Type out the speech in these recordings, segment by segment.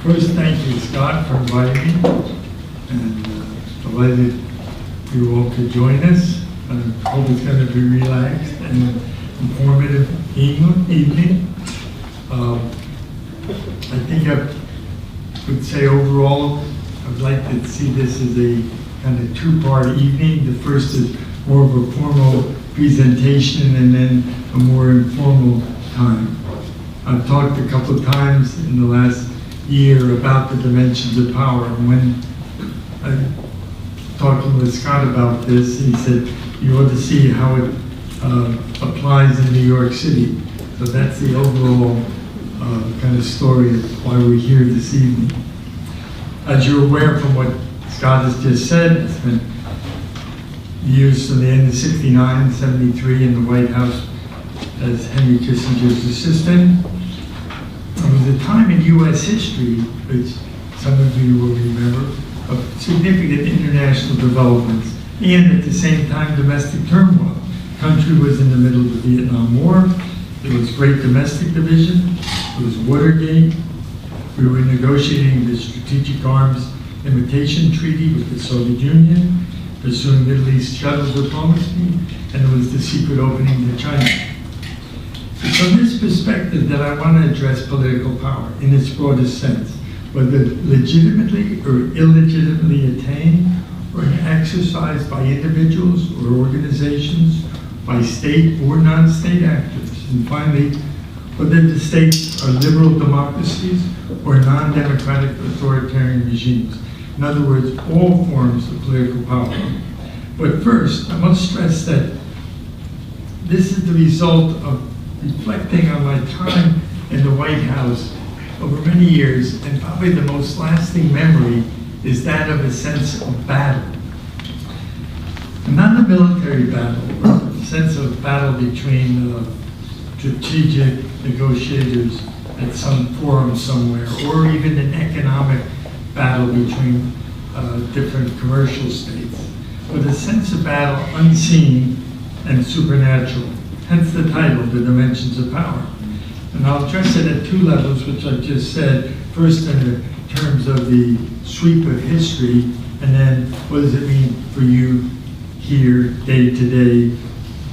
First, thank you, Scott, for inviting me, and delighted you all could join us. I hope it's going to be relaxed and informative evening. I think I would say overall, I'd like to see this as a kind of two-part evening. The first is more of a formal presentation and then a more informal time. I've talked a couple of times in the last year about the dimensions of power, and when I talking with Scott about this, he said you ought to see how it applies in New York City. So that's the overall kind of story of why we're here this evening. As you're aware from what Scott has just said, I spent years from the end of '69, '73 in the White House as Henry Kissinger's assistant. There was a time in U.S. history, which some of you will remember, of significant international developments and at the same time domestic turmoil. The country was in the middle of the Vietnam War. There was great domestic division. There was Watergate. We were negotiating the Strategic Arms Limitation Treaty with the Soviet Union, pursuing Middle East shuttle diplomacy, and there was the secret opening to China. It's from this perspective that I want to address political power in its broadest sense, whether legitimately or illegitimately attained, or exercised by individuals or organizations, by state or non-state actors. And finally, whether the states are liberal democracies or non-democratic authoritarian regimes. In other words, all forms of political power. But first, I must stress that this is the result of reflecting on my time in the White House over many years, and probably the most lasting memory is that of a sense of battle. And not a military battle, but a sense of battle between strategic negotiators at some forum somewhere, or even an economic battle between different commercial states, but a sense of battle unseen and supernatural. Hence the title, The Dimensions of Power. And I'll address it at two levels, which I've just said. First, in the terms of the sweep of history, and then what does it mean for you here, day to day,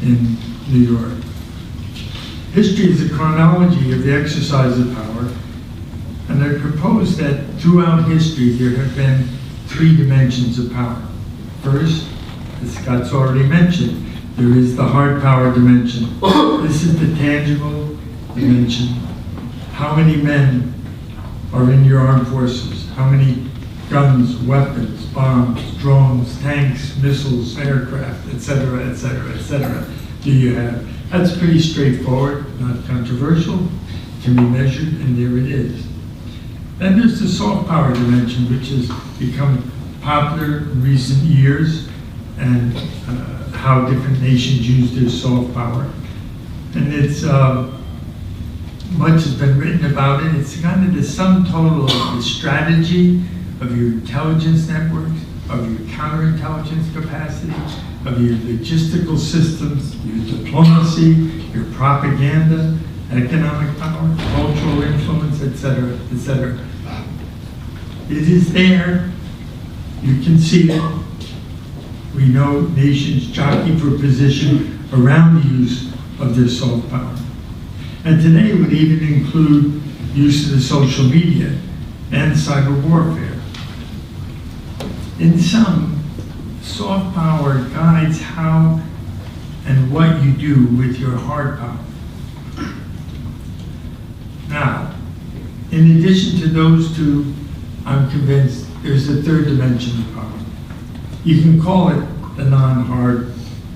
in New York. History is a chronology of the exercise of power, and I propose that throughout history there have been three dimensions of power. First, as Scott's already mentioned, there is the hard power dimension. This is the tangible dimension. How many men are in your armed forces? How many guns, weapons, bombs, drones, tanks, missiles, aircraft, etc., etc., etc. do you have? That's pretty straightforward, not controversial, can be measured, and there it is. Then there's the soft power dimension, which has become popular in recent years, and how different nations use their soft power. And it's, much has been written about it. It's kind of the sum total of the strategy of your intelligence networks, of your counterintelligence capacity, of your logistical systems, your diplomacy, your propaganda, economic power, cultural influence, etc., etc. It is there. You can see it. We know nations jockey for position around the use of this soft power. And today it would even include use of the social media and cyber warfare. In sum, soft power guides how and what you do with your hard power. Now, in addition to those two, I'm convinced there's a third dimension of power. You can call it the non-hard,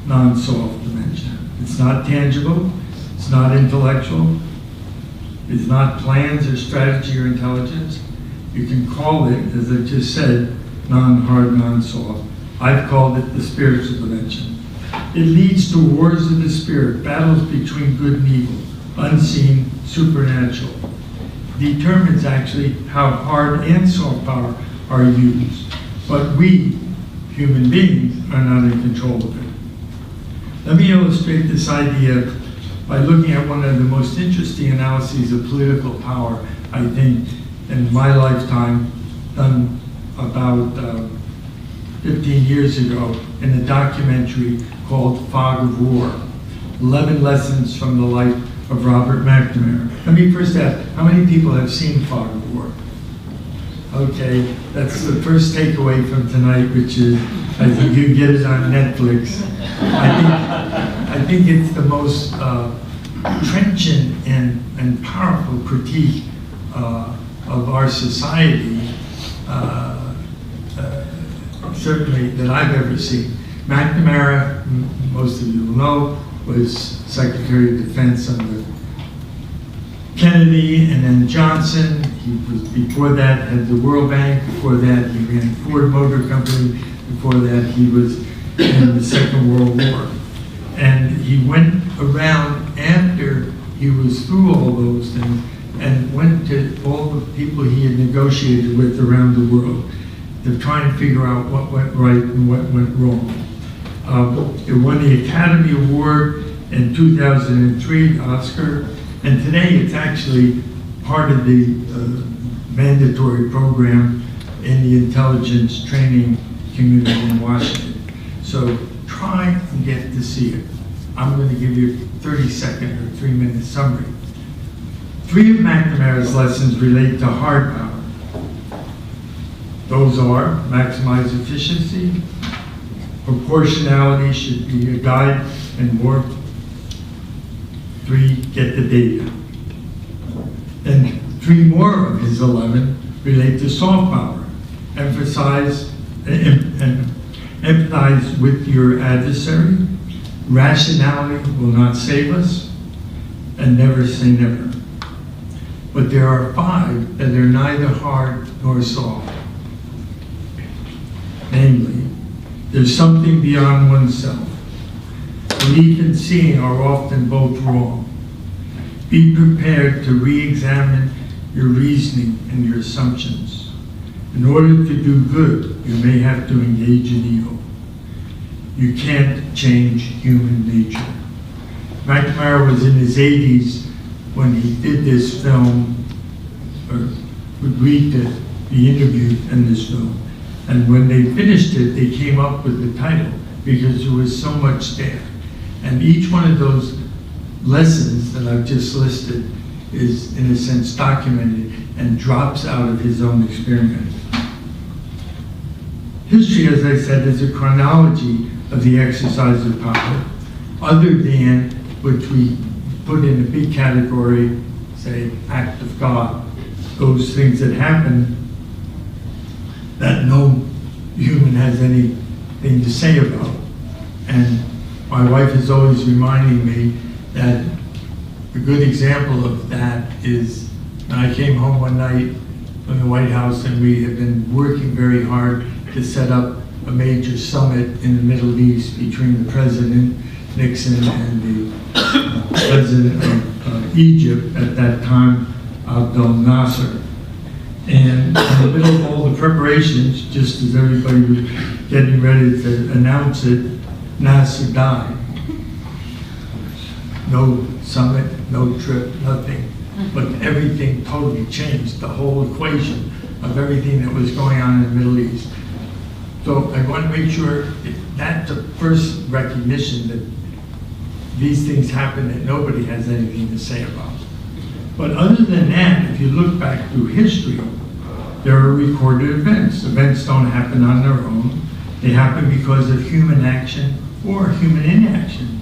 non-soft dimension. It's not tangible, it's not intellectual, it's not plans or strategy or intelligence. You can call it, as I just said, non-hard, non-soft. I've called it the spiritual dimension. It leads to wars of the spirit, battles between good and evil, unseen, supernatural. Determines actually how hard and soft power are used. But we, human beings, are not in control of it. Let me illustrate this idea by looking at one of the most interesting analyses of political power, I think, in my lifetime, done about 15 years ago in a documentary called Fog of War, 11 Lessons from the Life of Robert McNamara. Let me first ask, how many people have seen Fog of War? Okay, that's the first takeaway from tonight, which is, I think you get it on Netflix. I think it's the most trenchant and powerful critique of our society, certainly that I've ever seen. McNamara, most of you will know, was Secretary of Defense under Kennedy and then Johnson. He was, before that, had the World Bank. Before that, he ran Ford Motor Company. Before that, he was in the Second World War. And he went around after he was through all those things and went to all the people he had negotiated with around the world to try and figure out what went right and what went wrong. It won the Academy Award in 2003, Oscar, and today it's actually part of the mandatory program in the intelligence training community in Washington. So try and get to see it. I'm going to give you a 30-second or 3-minute summary. 3 of McNamara's lessons relate to hard power. Those are maximize efficiency, proportionality should be a guide, and more. 3, get the data. And 3 more of his 11 relate to soft power. Empathize with your adversary. Rationality will not save us, and never say never. But there are 5 that are neither hard nor soft. Namely, there's something beyond oneself. Belief and seeing are often both wrong. Be prepared to re-examine your reasoning and your assumptions. In order to do good, you may have to engage in evil. You can't change human nature. McNamara was in his 80s when he did this film, or agreed to be interviewed in this film. And when they finished it, they came up with the title because there was so much there. And each one of those lessons that I've just listed is, in a sense, documented and drops out of his own experience. History, as I said, is a chronology of the exercise of power, other than which we put in a big category, say, act of God, those things that happen that no human has anything to say about. And my wife is always reminding me that a good example of that is when I came home one night from the White House, and we had been working very hard to set up a major summit in the Middle East between the President Nixon and the President of Egypt at that time, Abdel Nasser. And in the middle of all the preparations, just as everybody was getting ready to announce it, Nasser died. No summit, no trip, nothing. But everything totally changed, the whole equation of everything that was going on in the Middle East. So I want to make sure that's the first recognition that these things happen that nobody has anything to say about. But other than that, if you look back through history, there are recorded events. Events don't happen on their own. They happen because of human action or human inaction.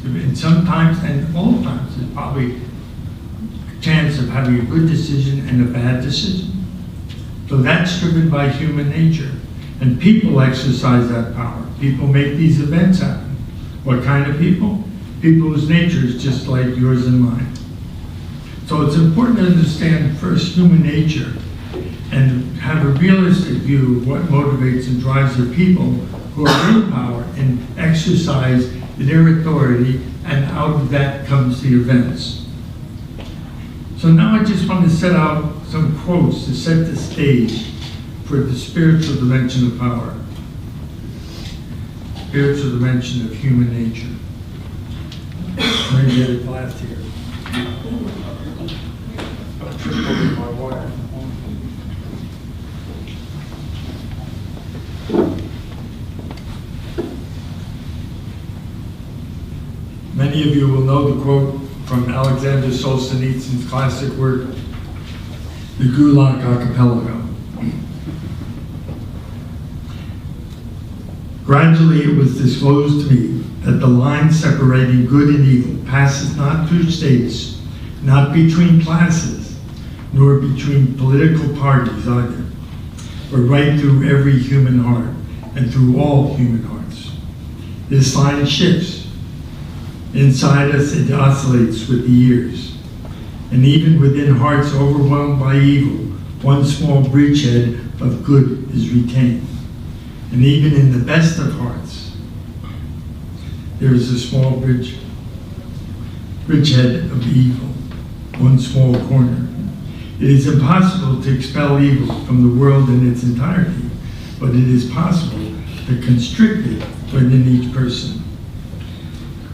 And sometimes, and all times, there's probably a chance of having a good decision and a bad decision. So that's driven by human nature. And people exercise that power. People make these events happen. What kind of people? People whose nature is just like yours and mine. So it's important to understand first human nature and have a realistic view of what motivates and drives the people who are in power and exercise their authority, and out of that comes the events. So now I just want to set out some quotes to set the stage for the spiritual dimension of power, spiritual dimension of human nature. Let me get a glass here. Don't trip over my water. Many of you will know the quote from Alexander Solzhenitsyn's classic work, The Gulag Archipelago. Gradually it was disclosed to me that the line separating good and evil passes not through states, not between classes, nor between political parties either, but right through every human heart and through all human hearts. This line shifts. Inside us it oscillates with the years, and even within hearts overwhelmed by evil, one small bridgehead of good is retained. And even in the best of hearts, there is a small bridgehead of evil, one small corner. It is impossible to expel evil from the world in its entirety, but it is possible to constrict it within each person.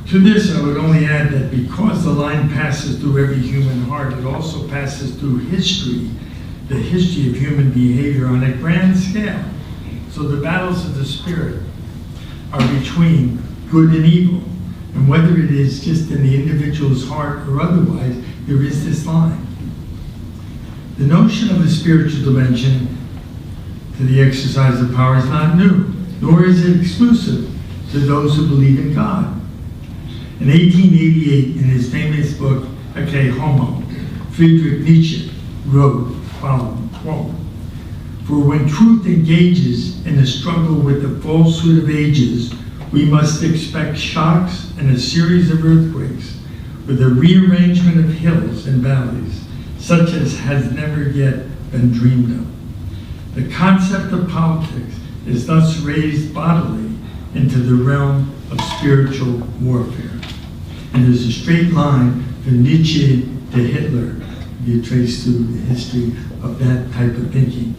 To this, I would only add that because the line passes through every human heart, it also passes through history, the history of human behavior on a grand scale. So the battles of the spirit are between good and evil. And whether it is just in the individual's heart or otherwise, there is this line. The notion of a spiritual dimension to the exercise of power is not new, nor is it exclusive to those who believe in God. In 1888, in his famous book, Ecce Homo, Friedrich Nietzsche wrote the following quote, "For when truth engages in a struggle with the falsehood of ages, we must expect shocks and a series of earthquakes, with a rearrangement of hills and valleys, such as has never yet been dreamed of. The concept of politics is thus raised bodily into the realm of spiritual warfare." And there's a straight line from Nietzsche to Hitler, if you trace through the history of that type of thinking.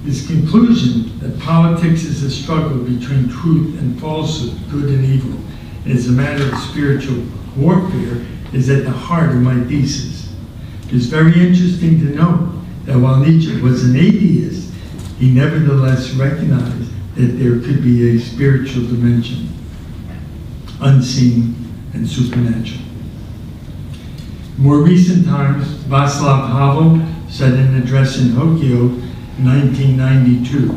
This conclusion that politics is a struggle between truth and falsehood, good and evil, and is a matter of spiritual warfare, is at the heart of my thesis. It is very interesting to note that while Nietzsche was an atheist, he nevertheless recognized that there could be a spiritual dimension, unseen and supernatural. In more recent times, Václav Havel said in an address in Tokyo in 1992,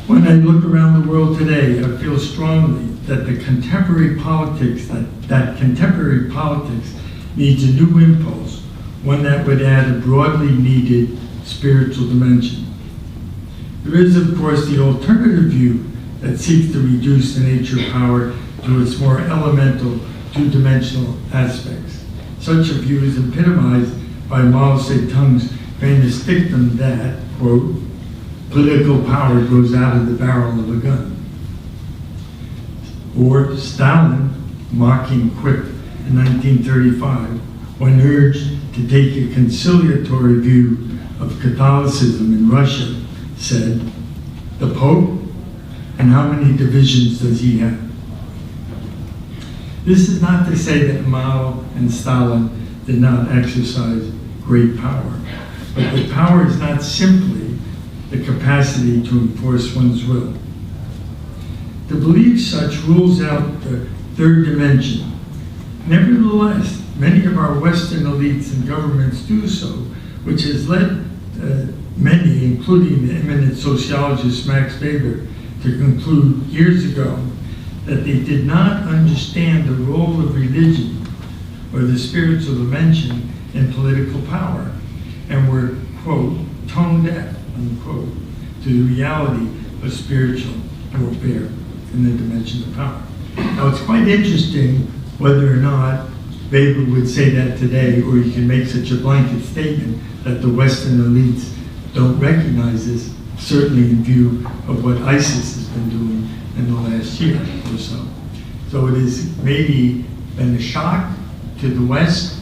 "When I look around the world today, I feel strongly that contemporary politics needs a new impulse, one that would add a broadly needed spiritual dimension. There is, of course, the alternative view that seeks to reduce the nature of power to its more elemental, two-dimensional aspects. Such a view is epitomized by Mao Zedong's famous dictum that, quote, political power grows out of the barrel of a gun. Or Stalin, mocking quip in 1935, when urged to take a conciliatory view of Catholicism in Russia, said, "The Pope? And how many divisions does he have?" This is not to say that Mao and Stalin did not exercise great power, but the power is not simply the capacity to enforce one's will. To believe such rules out the third dimension. Nevertheless, many of our Western elites and governments do so, which has led many, including the eminent sociologist Max Weber, to conclude years ago that they did not understand the role of religion or the spiritual dimension in political power, and were, quote, tone deaf, unquote, to the reality of spiritual warfare in the dimension of power. Now, it's quite interesting whether or not Weber would say that today, or you can make such a blanket statement that the Western elites don't recognize this, certainly in view of what ISIS has been doing in the last year or so. So it has maybe been a shock to the West.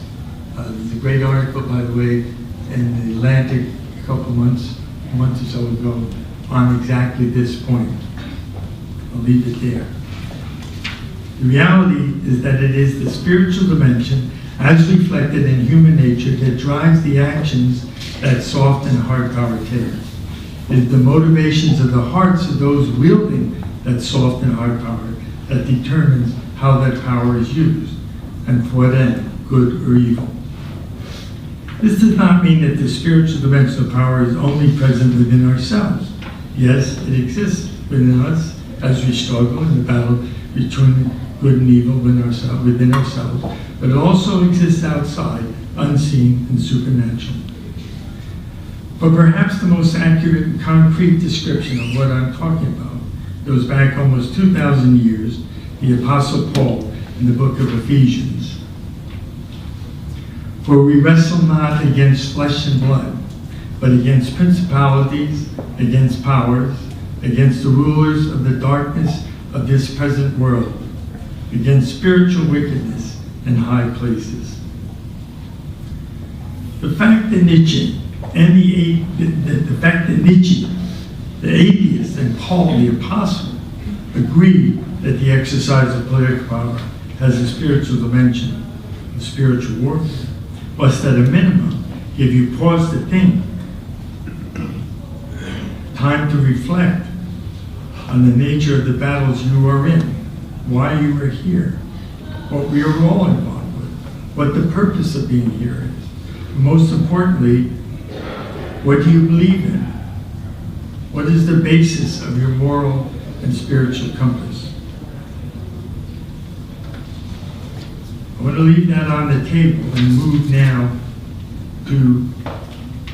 There's a great article, by the way, in the Atlantic a couple months or so ago on exactly this point. I'll leave it there. The reality is that it is the spiritual dimension, as reflected in human nature, that drives the actions that soft and hard power take. It is the motivations of the hearts of those wielding that soft and hard power that determines how that power is used, and for what end, good or evil. This does not mean that the spiritual dimension of power is only present within ourselves. Yes, it exists within us as we struggle in the battle between good and evil within ourselves, but it also exists outside, unseen and supernatural. But perhaps the most accurate and concrete description of what I'm talking about goes back almost 2,000 years, the Apostle Paul in the book of Ephesians. For we wrestle not against flesh and blood, but against principalities, against powers, against the rulers of the darkness of this present world, against spiritual wickedness in high places. The fact that Nietzsche, the atheist, and Paul the apostle agreed that the exercise of political power has a spiritual dimension, a spiritual warfare, must at a minimum give you pause to think, time to reflect on the nature of the battles you are in, why you are here, what we are all involved with, what the purpose of being here is. And most importantly, what do you believe in? What is the basis of your moral and spiritual compass? I want to leave that on the table and move now to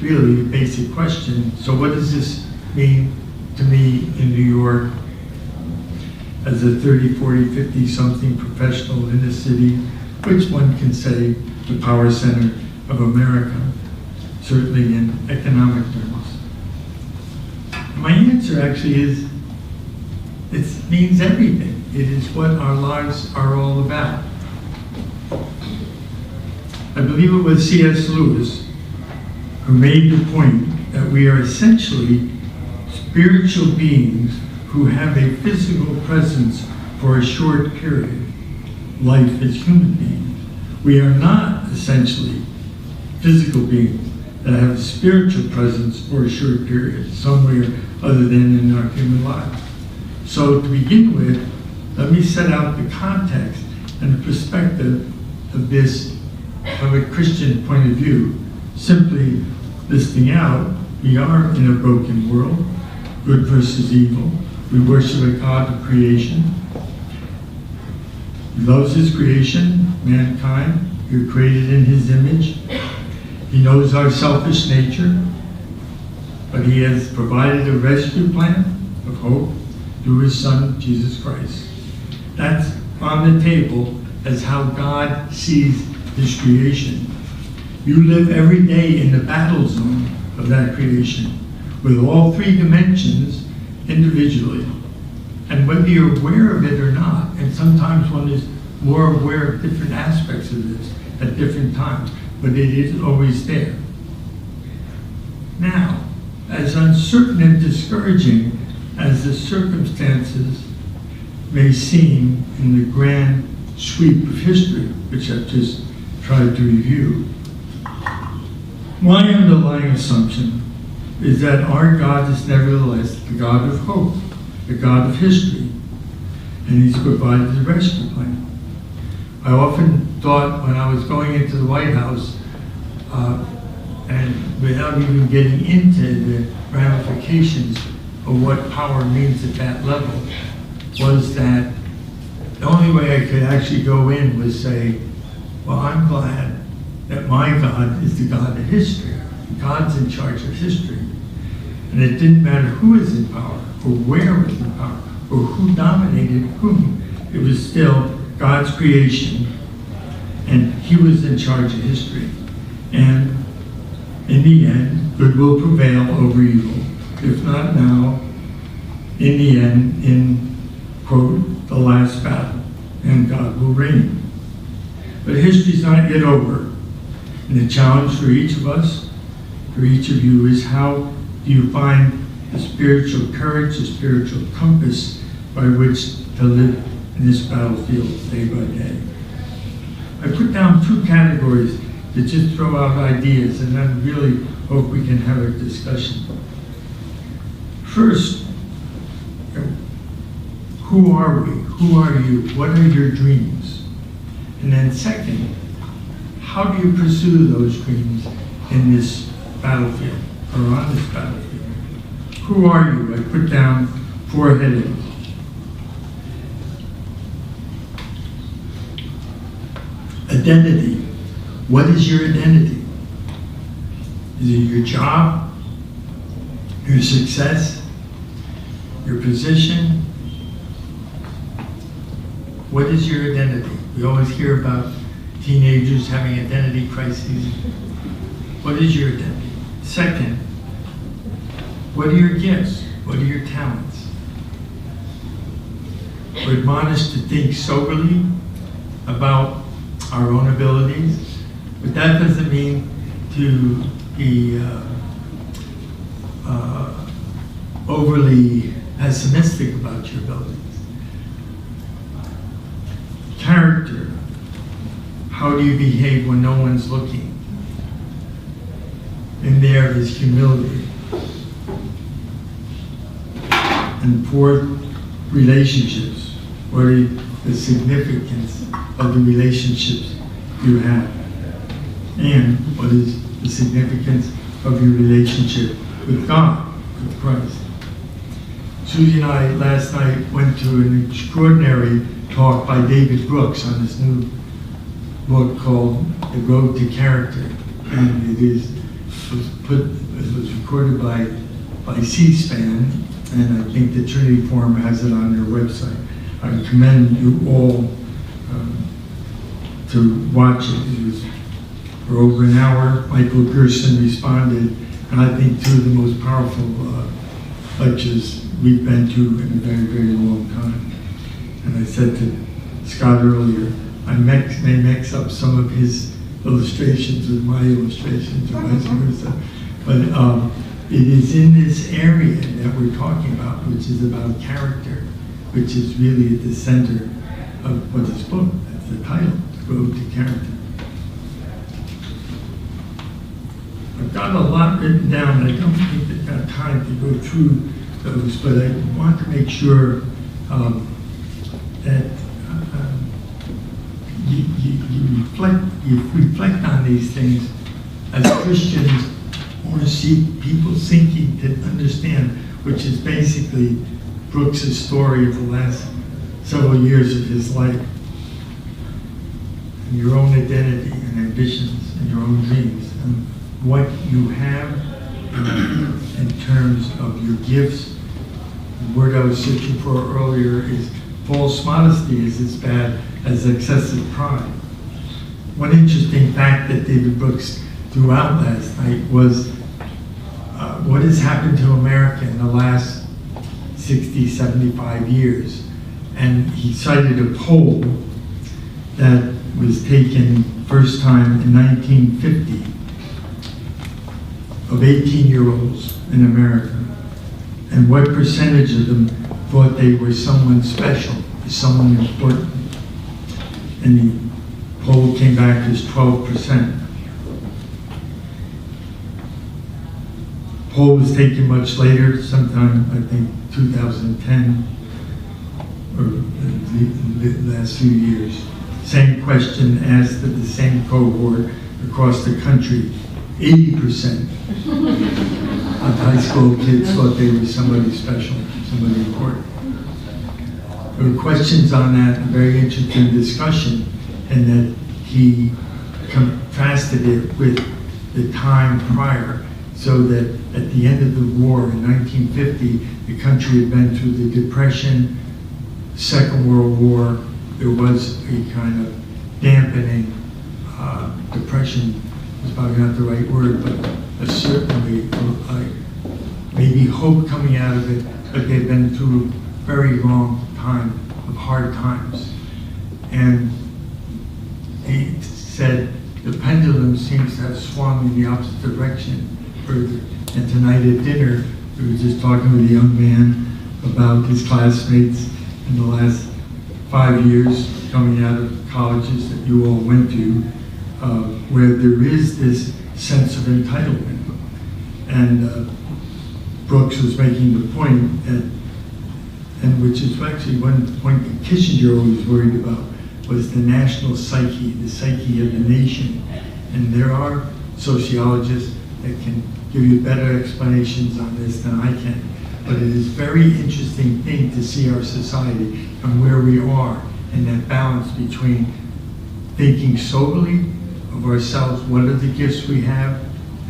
really a basic question. So what does this mean to me in New York as a 30, 40, 50 something professional in the city, which one can say the power center of America, certainly in economic terms? My answer actually is, it means everything. It is what our lives are all about. I believe it was C.S. Lewis who made the point that we are essentially spiritual beings who have a physical presence for a short period, life as human beings. We are not essentially physical beings that have a spiritual presence for a short period, somewhere other than in our human lives. So to begin with, let me set out the context and the perspective of this from a Christian point of view, simply listing out, we are in a broken world, good versus evil. We worship a God of creation. He loves his creation, mankind. We are created in his image. He knows our selfish nature, but he has provided a rescue plan of hope through his Son, Jesus Christ. That's on the table as how God sees his creation. You live every day in the battle zone of that creation with all three dimensions individually. And whether you're aware of it or not, and sometimes one is more aware of different aspects of this at different times, but it is always there. Now, as uncertain and discouraging as the circumstances may seem in the grand sweep of history, which I've just tried to review, my underlying assumption is that our God is nevertheless the God of hope, the God of history, and he's provided the rescue plan. I often thought when I was going into the White House, and without even getting into the ramifications of what power means at that level, was that the only way I could actually go in was say, well, I'm glad that my God is the God of history. God's in charge of history. And it didn't matter who was in power, or where was in power, or who dominated whom. It was still God's creation, and he was in charge of history. And in the end, good will prevail over evil. If not now, in the end, in, quote, the last battle, and God will reign. But history's not yet over. And the challenge for each of us, for each of you, is how do you find the spiritual courage, the spiritual compass by which to live in this battlefield day by day. I put down two categories to just throw out ideas, and then really hope we can have a discussion. First, who are we? Who are you? What are your dreams? And then second, how do you pursue those dreams in this battlefield or on this battlefield? Who are you? I put down 4 headings. Identity. What is your identity? Is it your job, your success, your position? What is your identity? We always hear about teenagers having identity crises. What is your identity? Second, what are your gifts? What are your talents? We're admonished to think soberly about our own abilities, but that doesn't mean to be overly pessimistic about your abilities. Character. How do you behave when no one's looking? And there is humility. And fourth, relationships. What are the significance of the relationships you have? And what is the significance of your relationship with God, with Christ? Susie and I last night went to an extraordinary talk by David Brooks on this new book called The Road to Character. And it was recorded by C-SPAN, and I think the Trinity Forum has it on their website. I commend you all to watch it. It was for over an hour. Michael Gerson responded, and I think 2 of the most powerful lectures we've been to in a very, very long time. And I said to Scott earlier, I may mix up some of his illustrations with my illustrations or vice versa. But it is in this area that we're talking about, which is about character, which is really at the center of what this book, that's the title, The Road to Character. I've got a lot written down. I don't think I've got time to go through those, but I want to make sure that you reflect on these things as Christians. I want to see people thinking to understand, which is basically Brooks' story of the last several years of his life, and your own identity and ambitions and your own dreams, and what you have in terms of your gifts. The word I was searching for earlier is false modesty is as bad as excessive pride. One interesting fact that David Brooks threw out last night was what has happened to America in the last 60, 75 years. And he cited a poll that was taken first time in 1950 of 18-year-olds in America. And what percentage of them thought they were someone special, someone important? And the poll came back as 12%. Poll was taken much later, sometime I think 2010 or the last few years. Same question asked of the same cohort across the country. 80% of high school kids thought they were somebody special, somebody important. There were questions on that, a very interesting discussion, and that he contrasted it with the time prior, so that at the end of the war in 1950, the country had been through the Depression, Second World War. There was a kind of dampening. Depression is probably not the right word, but certainly maybe hope coming out of it, but they've been through a very long time of hard times. And he said the pendulum seems to have swung in the opposite direction further. And tonight at dinner, we were just talking with a young man about his classmates in the last 5 years coming out of colleges that you all went to, where there is this sense of entitlement. And Brooks was making the point that, and which is actually one point that Kissinger always worried about, was the national psyche, the psyche of the nation. And there are sociologists that can give you better explanations on this than I can. But it is a very interesting thing to see our society and where we are, and that balance between thinking soberly of ourselves, what are the gifts we have,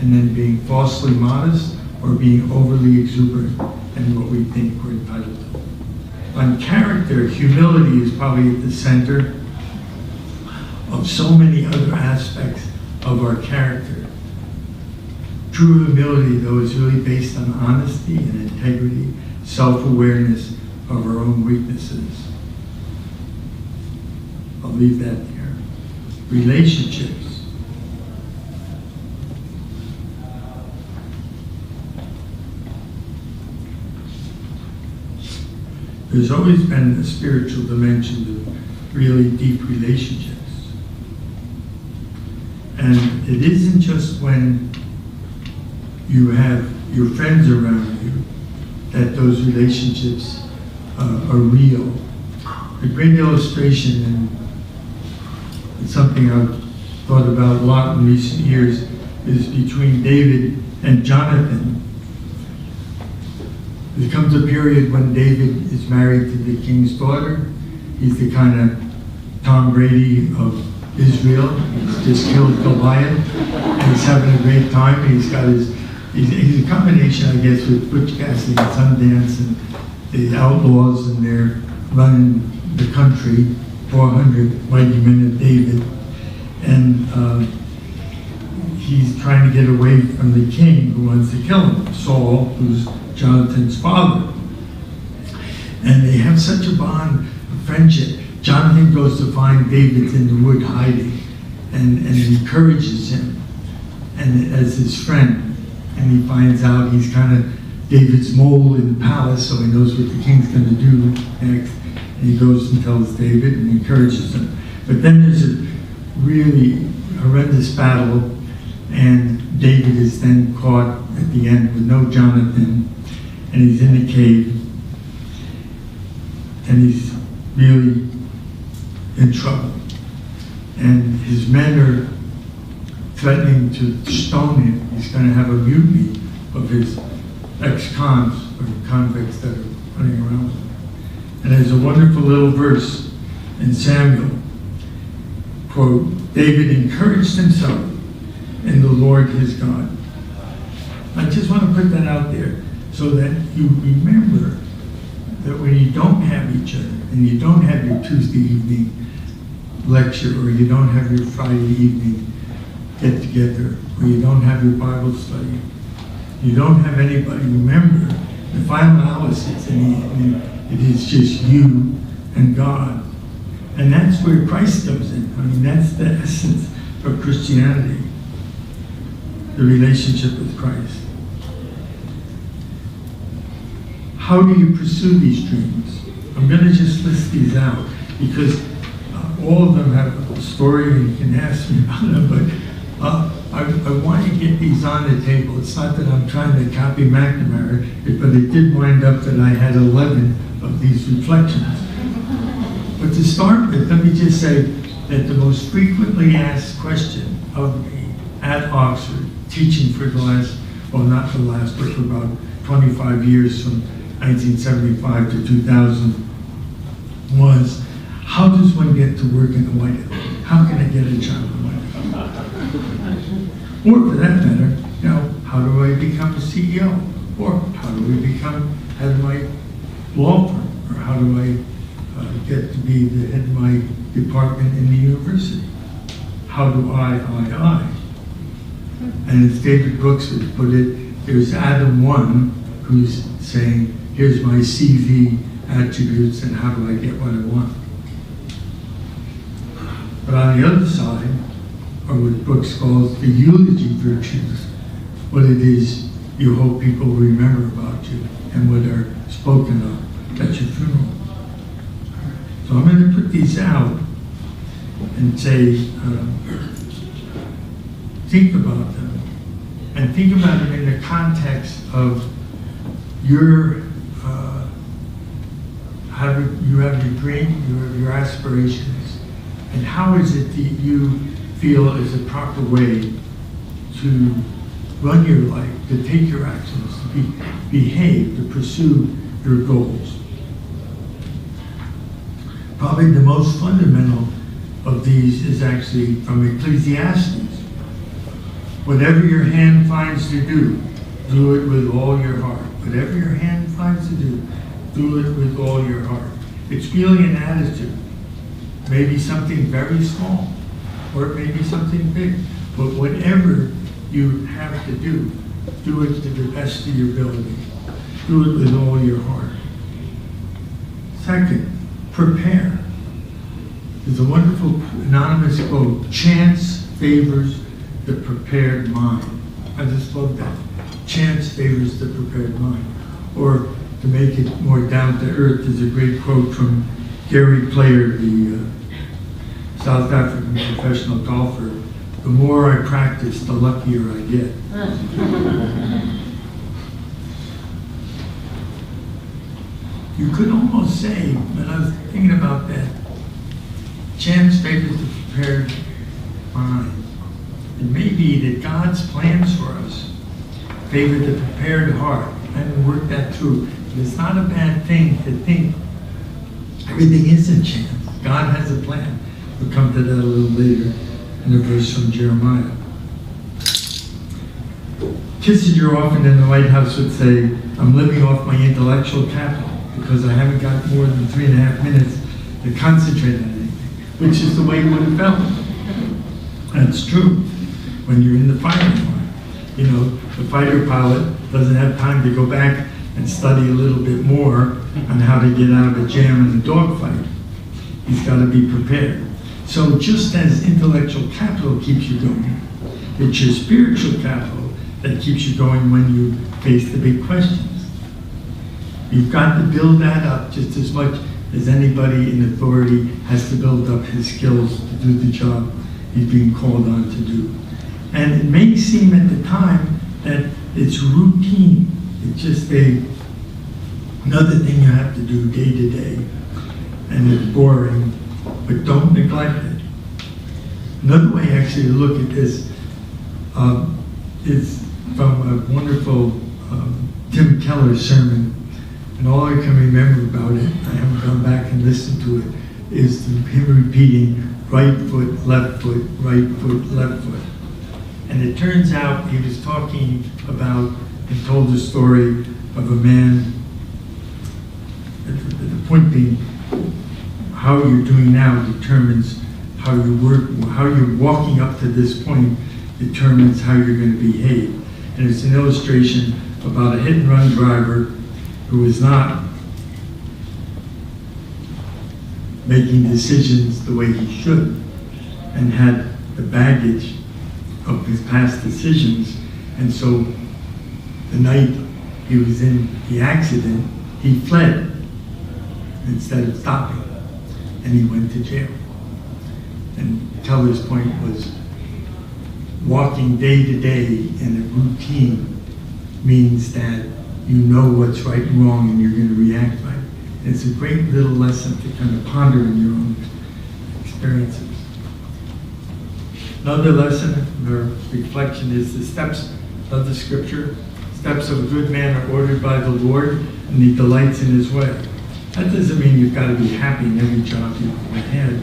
and then being falsely modest or being overly exuberant in what we think we're entitled to. On character, humility is probably at the center of so many other aspects of our character. True humility, though, is really based on honesty and integrity, self-awareness of our own weaknesses. I'll leave that there. Relationships. There's always been a spiritual dimension to really deep relationships. And it isn't just when you have your friends around you that those relationships are real. A great illustration, and it's something I've thought about a lot in recent years, is between David and Jonathan. There comes a period when David is married to the king's daughter. He's the kind of Tom Brady of Israel. He's just killed Goliath, and he's having a great time. He's a combination, I guess, with Butch Cassidy and Sundance and the Outlaws, and they're running the country, 400 mighty men of David. And he's trying to get away from the king who wants to kill him, Saul, who's Jonathan's father. And they have such a bond of friendship. Jonathan goes to find David in the wood hiding and encourages him and as his friend. And he finds out he's kind of David's mole in the palace, so he knows what the king's going to do next. And he goes and tells David and encourages him. But then there's a really horrendous battle, and David is then caught at the end with no Jonathan, and he's in the cave, and he's really in trouble. And his men are threatening to stone him. He's going to have a mutiny of his ex-cons, or convicts that are running around with him. And there's a wonderful little verse in Samuel, quote, David encouraged himself in the Lord his God. I just want to put that out there so that you remember that when you don't have each other, and you don't have your Tuesday evening lecture, or you don't have your Friday evening get together, or you don't have your Bible study, you don't have anybody, remember, the final hours is in the evening, it is just you and God. And that's where Christ comes in. I mean, that's the essence of Christianity, the relationship with Christ. How do you pursue these dreams? I'm going to just list these out because all of them have a story, and you can ask me about them, but I want to get these on the table. It's not that I'm trying to copy McNamara, but it did wind up that I had 11 of these reflections. But to start with, let me just say that the most frequently asked question of me at Oxford, teaching for the last, well, not for the last, but for about 25 years, from 1975 to 2000, was, how does one get to work in the White House? How can I get a job in the White House? Or for that matter, how do I become a CEO? Or how do we become head of my law firm? Or how do I get to be the head of my department in the university? How do I? And as David Brooks would put it, there's Adam 1 who's saying, here's my CV attributes and how do I get what I want? But on the other side, or what Brooks calls the eulogy virtues, what it is you hope people will remember about you and what are spoken of at your funeral. So I'm going to put these out and say, think about them. And think about it in the context of you have your dream, your aspirations, and how is it that you feel is a proper way to run your life, to take your actions, to behave, to pursue your goals? Probably the most fundamental of these is actually from Ecclesiastes. Whatever your hand finds to do, do it with all your heart. Whatever your hand finds to do, do it with all your heart. It's really an attitude. Maybe something very small, or it may be something big. But whatever you have to do it to the best of your ability. Do it with all your heart. Second, prepare. There's a wonderful anonymous quote: chance favors the prepared mind. I just love that. Chance favors the prepared mind. Or to make it more down to earth, there's a great quote from Gary Player, the South African professional golfer: the more I practice, the luckier I get. You could almost say, when I was thinking about that, chance favors the prepared mind. It may be that God's plans for us favor the prepared heart. I haven't worked that through. But it's not a bad thing to think everything isn't chance. God has a plan. We'll come to that a little later in a verse from Jeremiah. Kissinger often in the White House would say, I'm living off my intellectual capital because I haven't got more than 3.5 minutes to concentrate on anything, which is the way you would have felt. That's true. When you're in the fighting line, you know, the fighter pilot doesn't have time to go back and study a little bit more on how to get out of a jam in a dogfight. He's got to be prepared. So just as intellectual capital keeps you going, it's your spiritual capital that keeps you going when you face the big questions. You've got to build that up just as much as anybody in authority has to build up his skills to do the job he's being called on to do. And it may seem at the time that it's routine. It's just another thing you have to do day to day. And it's boring, but don't neglect it. Another way actually to look at this is from a wonderful Tim Keller sermon. And all I can remember about it, I haven't gone back and listened to it, is him repeating right foot, left foot, right foot, left foot. And it turns out he was talking about and told the story of a man, the point being, how you're doing now determines how you work, how you're walking up to this point determines how you're going to behave. And it's an illustration about a hit-and-run driver who is not making decisions the way he should and had the baggage of his past decisions. And so the night he was in the accident, he fled instead of stopping, and he went to jail. And Keller's point was walking day to day in a routine means that you know what's right and wrong and you're going to react right. And it's a great little lesson to kind of ponder in your own experiences. Another lesson or reflection is the steps of the scripture. Steps of a good man are ordered by the Lord, and he delights in his way. That doesn't mean you've got to be happy in every job you've had,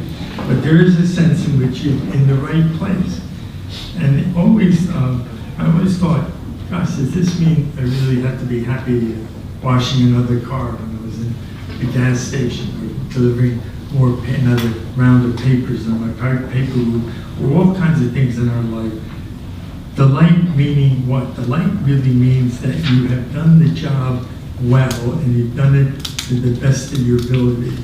but there is a sense in which you're in the right place. And always, I always thought, gosh, does this mean I really have to be happy washing another car when I was in the gas station, or delivering another round of papers on my paper route, or all kinds of things in our life. Delight meaning what? Delight really means that you have done the job well and you've done it to the best of your ability.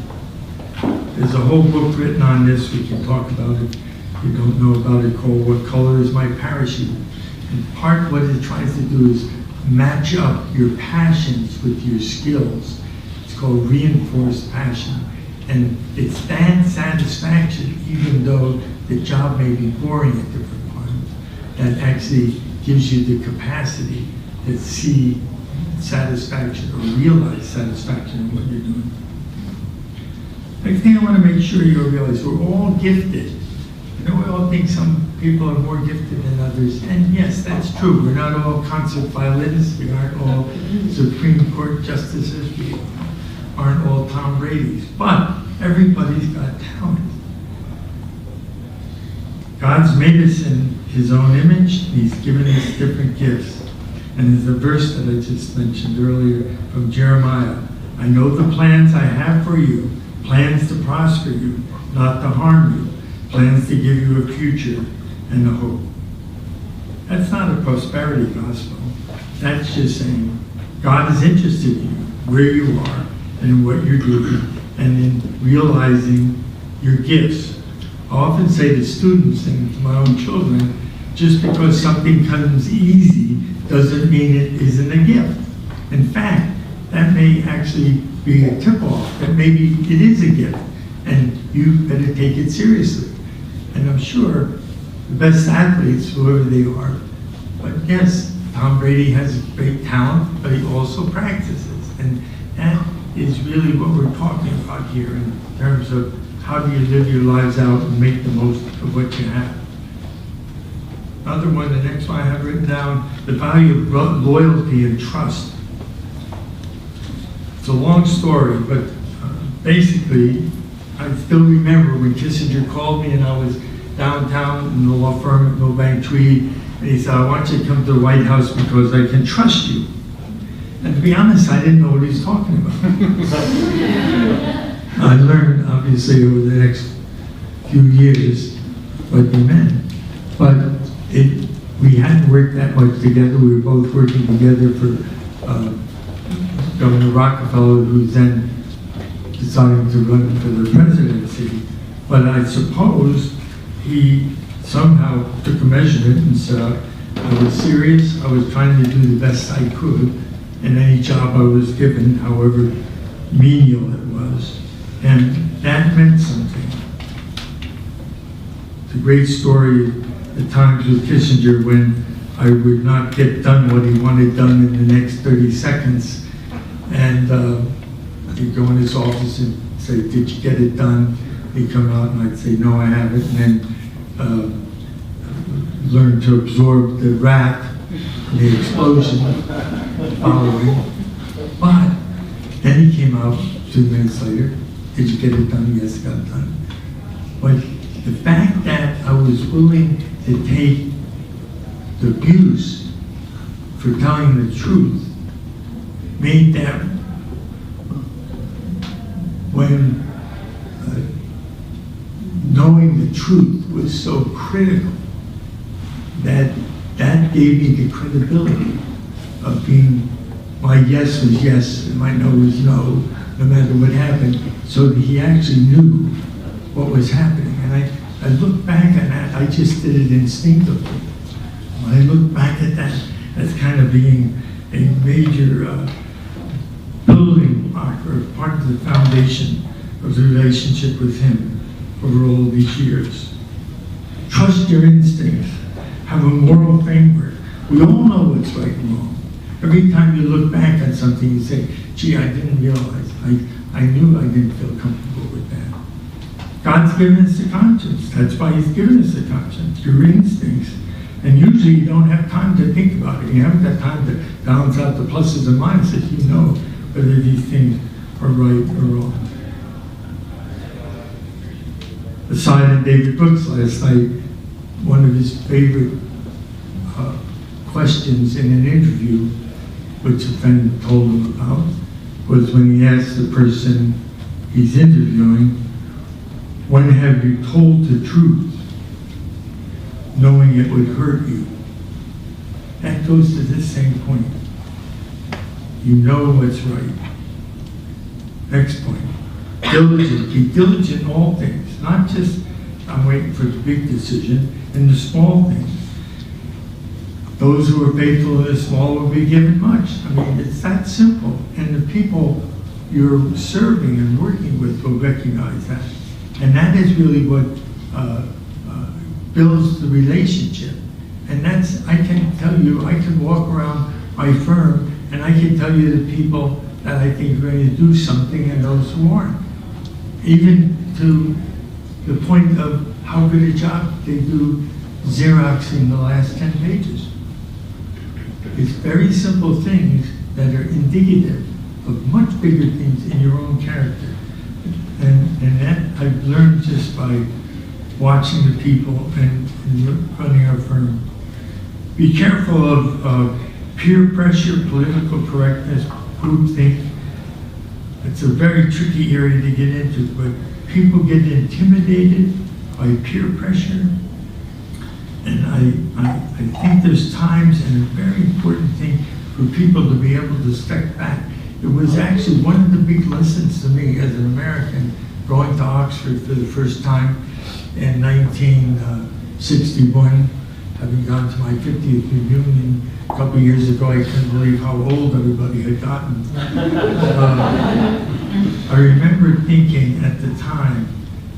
There's a whole book written on this. We can talk about it if you don't know about it, called What Color is My Parachute? And part what it tries to do is match up your passions with your skills. It's called reinforced passion. And it's that satisfaction, even though the job may be boring at different times, that actually gives you the capacity to see satisfaction or realize satisfaction in what you're doing. The thing I want to make sure you realize, we're all gifted. I know we all think some people are more gifted than others, and yes, that's true. We're not all concert violinists, we aren't all Supreme Court justices, we aren't all Tom Brady's, but everybody's got talent. God's made us in His own image, and He's given us different gifts. And there's a verse that I just mentioned earlier from Jeremiah. I know the plans I have for you, plans to prosper you, not to harm you, plans to give you a future and a hope. That's not a prosperity gospel. That's just saying God is interested in you, where you are, and in what you're doing, and in realizing your gifts. I often say to students and to my own children, just because something comes easy doesn't mean it isn't a gift. In fact, that may actually be a tip-off that maybe it is a gift, and you better take it seriously. And I'm sure the best athletes, whoever they are, but yes, Tom Brady has great talent, but he also practices. And that is really what we're talking about here in terms of how do you live your lives out and make the most of what you have. Another one, the next one I have written down, the value of loyalty and trust. It's a long story, but basically, I still remember when Kissinger called me and I was downtown in the law firm at Milbank Tweed, and he said, I want you to come to the White House because I can trust you. And to be honest, I didn't know what he was talking about. I learned, obviously, over the next few years what he meant. But we hadn't worked that much together. We were both working together for Governor Rockefeller, who's then deciding to run for the presidency. But I suppose he somehow took a measurement and said, I was serious, I was trying to do the best I could in any job I was given, however menial it was. And that meant something. It's a great story at times with Kissinger when I would not get done what he wanted done in the next 30 seconds. And he'd go in his office and say, did you get it done? He'd come out and I'd say, no, I haven't. And then learn to absorb the wrath, the explosion following. But then he came out 2 minutes later. Did you get it done? Yes, it got done. But the fact that I was willing to take the abuse for telling the truth made that when knowing the truth was so critical that gave me the credibility of being, my yes was yes and my no was no, no matter what happened, so that he actually knew what was happening. And I look back at that, I just did it instinctively. When I look back at that, as kind of being a major building block or part of the foundation of the relationship with him over all these years. Trust your instincts. Have a moral framework. We all know what's right and wrong. Every time you look back at something, you say, gee, I didn't realize. I knew I didn't feel comfortable with that. God's given us a conscience. That's why He's given us a conscience, your instincts. And usually you don't have time to think about it. You haven't got time to balance out the pluses and minuses. You know whether these things are right or wrong. Aside in David Brooks last night, one of his favorite questions in an interview, which a friend told him about, was when he asked the person he's interviewing, when have you told the truth, knowing it would hurt you? That goes to this same point. You know what's right. Next point. Diligent. Be diligent in all things. Not just, I'm waiting for the big decision, in the small things. Those who are faithful in the small will be given much. I mean, it's that simple. And the people you're serving and working with will recognize that. And that is really what builds the relationship. And that's, I can tell you, I can walk around my firm And I can tell you the people that I think are going to do something and those who aren't. Even to the point of how good a job they do Xeroxing the last 10 pages. It's very simple things that are indicative of much bigger things in your own character. And that I've learned just by watching the people and running our firm. Be careful of peer pressure, political correctness, groupthink. It's a very tricky area to get into, but people get intimidated by peer pressure. And I think there's times, and a very important thing for people to be able to step back. It was actually one of the big lessons to me as an American going to Oxford for the first time in 1961, having gone to my 50th reunion a couple of years ago. I couldn't believe how old everybody had gotten. I remember thinking at the time,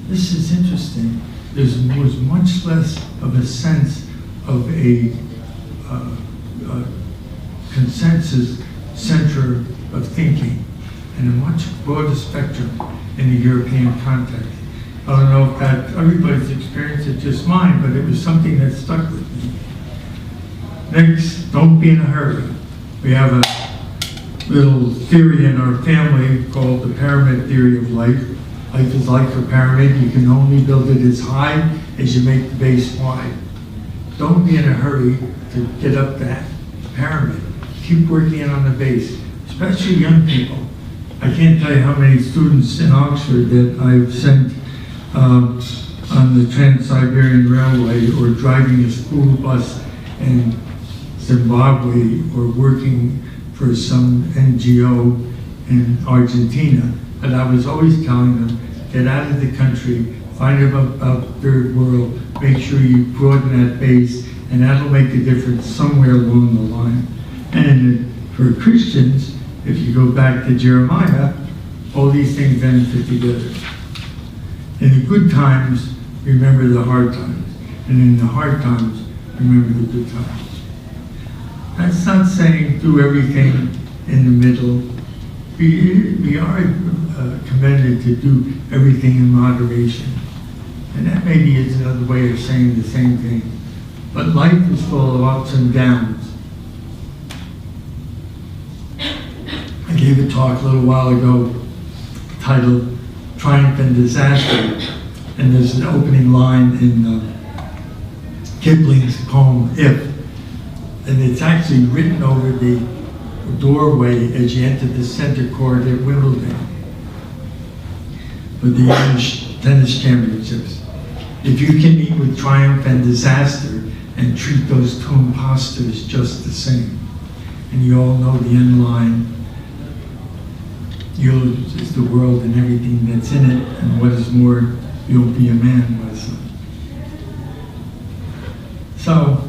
this is interesting. There was much less of a sense of a consensus center of thinking and a much broader spectrum in the European context. I don't know if that everybody's experience is just mine, but it was something that stuck with me. Next, don't be in a hurry. We have a little theory in our family called the pyramid theory of life. Life is like a pyramid. You can only build it as high as you make the base wide. Don't be in a hurry to get up that pyramid. Keep working on the base, especially young people. I can't tell you how many students in Oxford that I've sent on the Trans-Siberian Railway or driving a school bus in Zimbabwe or working for some NGO in Argentina. And I was always telling them, get out of the country, find out about third world, make sure you broaden that base, and that'll make a difference somewhere along the line. And for Christians, if you go back to Jeremiah, all these things then fit together. In the good times, remember the hard times. And in the hard times, remember the good times. That's not saying do everything in the middle. We are commended to do everything in moderation. And that maybe is another way of saying the same thing. But life is full of ups and downs. I gave a talk a little while ago titled Triumph and Disaster. And there's an opening line in Kipling's poem, If. And it's actually written over the doorway as you enter the center court at Wimbledon for the English tennis championships. If you can meet with triumph and disaster and treat those two imposters just the same, and you all know the end line, yours is the world and everything that's in it, and what is more, you'll be a man, my son. So,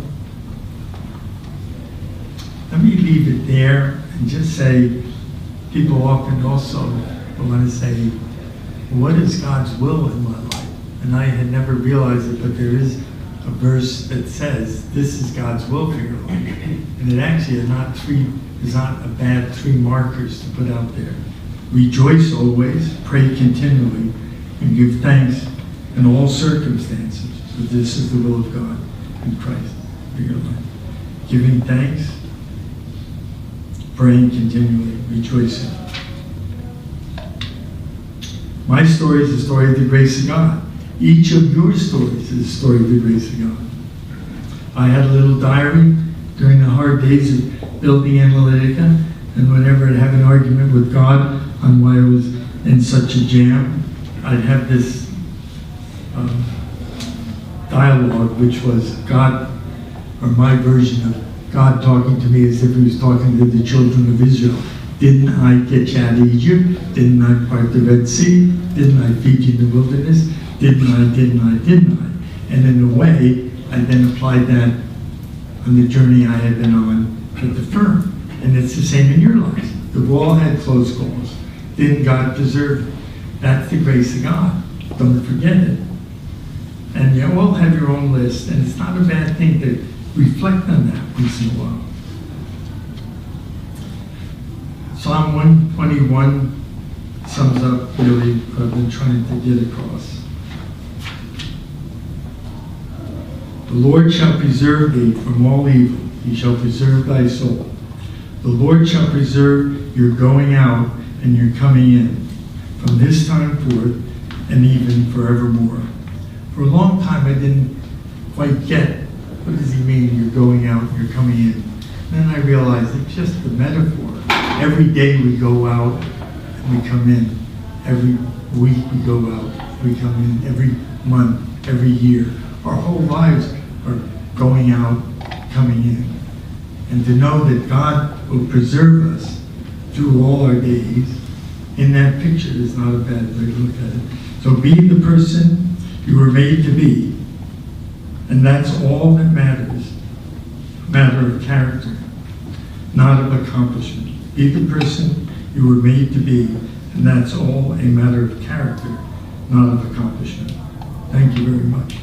let me leave it there and just say, people often also want to say, what is God's will in my life? And I had never realized it, but there is a verse that says, this is God's will for your life. And it actually is not a bad 3 markers to put out there. Rejoice always, pray continually, and give thanks in all circumstances, for this is the will of God in Christ for your life. Giving thanks, praying continually, rejoicing. My story is the story of the grace of God. Each of your stories is the story of the grace of God. I had a little diary during the hard days of building Analytica, and whenever I'd have an argument with God on why I was in such a jam, I'd have this dialogue, which was God, or my version of God talking to me as if he was talking to the children of Israel. Didn't I get you out of Egypt? Didn't I part the Red Sea? Didn't I feed you in the wilderness? Didn't I? And in a way, I then applied that on the journey I had been on at the firm. And it's the same in your life. The wall had closed goals. Didn't God deserve it? That's the grace of God. Don't forget it. And you all have your own list, and it's not a bad thing to reflect on that once in a while. Psalm 121 sums up really what I've been trying to get across. The Lord shall preserve thee from all evil. He shall preserve thy soul. The Lord shall preserve your going out and your coming in, from this time forth and even forevermore. For a long time I didn't quite get, what does he mean, you're going out and you're coming in? And then I realized it's just a metaphor. Every day we go out and we come in. Every week we go out, we come in. Every month, every year. Our whole lives are going out, coming in. And to know that God will preserve us through all our days, in that picture is not a bad way to look at it. So be the person you were made to be. And that's all that matters. A matter of character, not of accomplishment. Be the person you were made to be, and that's all a matter of character, not of accomplishment. Thank you very much.